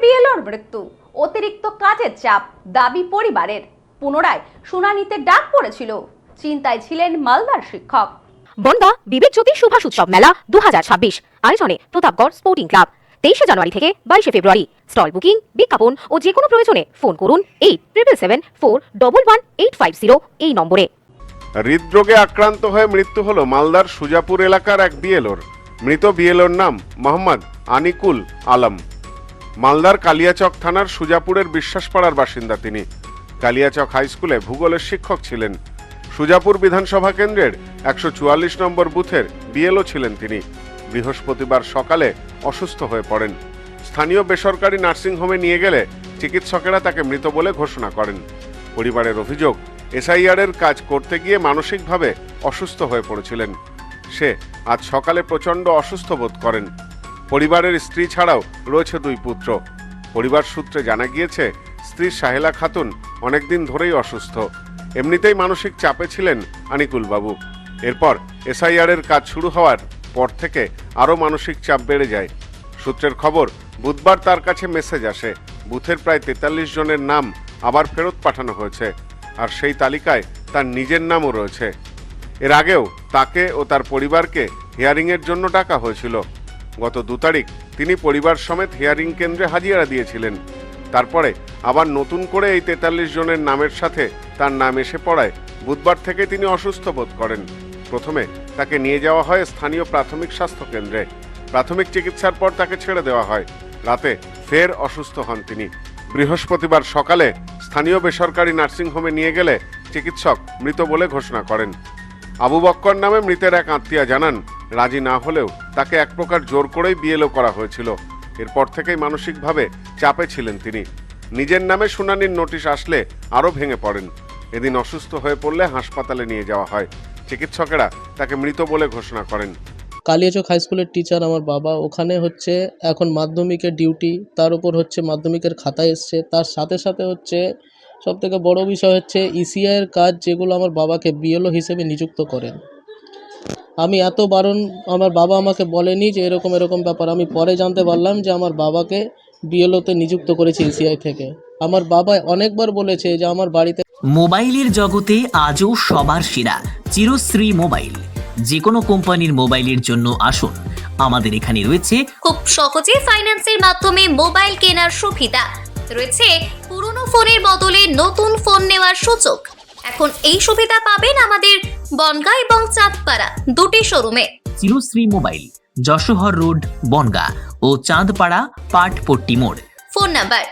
বিএলওর মৃত্যু, অতিরিক্ত কাজের চাপ, দাবি পরিবারের। পুনরায় শুনানিতে ডাক পড়েছিল, চিন্তায় ছিলেন মালদার শিক্ষক। বনগাঁ বিবেক জ্যোতি সুভাষ উৎসব মেলা 2026 আয়োজনে প্রতাপগড় স্পোর্টিং ক্লাব 23 জানুয়ারি থেকে 22 ফেব্রুয়ারি। স্টল বুকিং, বিজ্ঞাপন ও যে কোনো প্রয়োজনে ফোন করুন 8777411850 এই নম্বরে। হৃদরোগে আক্রান্ত হয়ে মৃত্যু হলো মালদার সুজাপুর এলাকার এক বিএলওর। মৃত বিএলওর নাম মোহাম্মদ আনিকুল আলম। মালদার কালিয়াচক থানার সুজাপুরের বিশ্বাসপাড়ার বাসিন্দা তিনি। কালিয়াচক হাই স্কুলে ভূগোলের শিক্ষক ছিলেন। সুজাপুর বিধানসভা কেন্দ্রের 144 নম্বর বুথের বিএলও ছিলেন তিনি। বৃহস্পতিবার সকালে অসুস্থ হয়ে পড়েন। স্থানীয় বেসরকারি নার্সিংহোমে নিয়ে গেলে চিকিৎসকেরা তাকে মৃত বলে ঘোষণা করেন। পরিবারের অভিযোগ, এসআইআর-এর কাজ করতে গিয়ে মানসিকভাবে অসুস্থ হয়ে পড়েছিলেন। সে আজ সকালে প্রচণ্ড অসুস্থ বোধ করেন। পরিবারের স্ত্রী ছাড়াও রয়েছে 2 পুত্র। পরিবার সূত্রে জানা গিয়েছে, স্ত্রী সাহেলা খাতুন অনেকদিন ধরেই অসুস্থ। এমনিতেই মানসিক চাপে ছিলেন আনিকুল বাবু। এরপর এসআইআর-এর কাজ শুরু হওয়ার পর থেকে আরও মানসিক চাপ বেড়ে যায়। সূত্রের খবর, বুধবার তার কাছে মেসেজ আসে, বুথের প্রায় 43 জনের নাম আবার ফেরত পাঠানো হয়েছে, আর সেই তালিকায় তার নিজের নামও রয়েছে। এর আগেও তাকে ও তার পরিবারকে হিয়ারিংয়ের জন্য ডাকা হয়েছিল। গত 2 তারিখ তিনি পরিবার সমেত হিয়ারিং কেন্দ্রে হাজিরা দিয়েছিলেন। তারপরে আবার নতুন করে এই 43 জনের নামের সাথে তার নাম এসে পড়ায় বুধবার থেকে তিনি অসুস্থ বোধ করেন। প্রথমে তাকে নিয়ে যাওয়া হয় স্থানীয় প্রাথমিক স্বাস্থ্য কেন্দ্রে। প্রাথমিক চিকিৎসার পর তাকে ছেড়ে দেওয়া হয়। রাতে ফের অসুস্থ হন তিনি। বৃহস্পতিবার সকালে স্থানীয় বেসরকারি নার্সিংহোমে নিয়ে গেলে চিকিৎসক মৃত বলে ঘোষণা করেন। আবু বক্কর নামে মৃতের এক আত্মীয়া জানান, রাজি না হলেও তাকে এক প্রকার জোর করেই বিএলও করা হয়েছিল। এরপর থেকেই মানসিকভাবে চাপে ছিলেন তিনি। নিজের নামে শুনানির নোটিশ আসলে আরও ভেঙে পড়েন। এদিন অসুস্থ হয়ে পড়লে হাসপাতালে নিয়ে যাওয়া হয়। চিকিৎসকেরা তাকে মৃত বলে ঘোষণা করেন। কালিয়াচক হাই স্কুলের টিচার আমার বাবা। ওখানে হচ্ছে এখন মাধ্যমিকের ডিউটি, তার উপর হচ্ছে মাধ্যমিকের খাতা এসছে। তার সাথে সাথে হচ্ছে সবথেকে বড় বিষয় হচ্ছে ইসিআইয়ের কাজ, যেগুলো আমার বাবাকে বিএলও হিসেবে নিযুক্ত করেন। আমি এত বারণ, আমার বাবা আমাকে বলেনি যে এরকম ব্যাপার। আমি পরে জানতে পারলাম যে আমার বাবাকে বিএলওতে নিযুক্ত করেছে ইসিআই থেকে। আমার বাবা অনেকবার বলেছে যে আমার বাড়িতে। মোবাইলের জগতে আজও সবার সেরা চিরশ্রী মোবাইল। যে কোনো কোম্পানির মোবাইলের জন্য আসুন, আমাদের এখানে রয়েছে খুব সহজে ফাইন্যান্সের মাধ্যমে মোবাইল কেনার সুবিধা রয়েছে। পুরনো ফোনের বদলে নতুন ফোন নেওয়ার সুযোগ। এখন এই সুবিধা পাবেন আমাদের বনগাঁ এবং চাঁদপাড়া 2টি শোরুমে। চিরশ্রী মোবাইল, যশোহর রোড, বনগাঁ ও চাঁদপাড়া পাটপট্টি মোড়। ফোন নাম্বার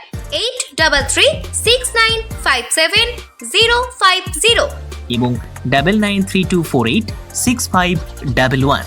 8336957050 এবং 9932486511।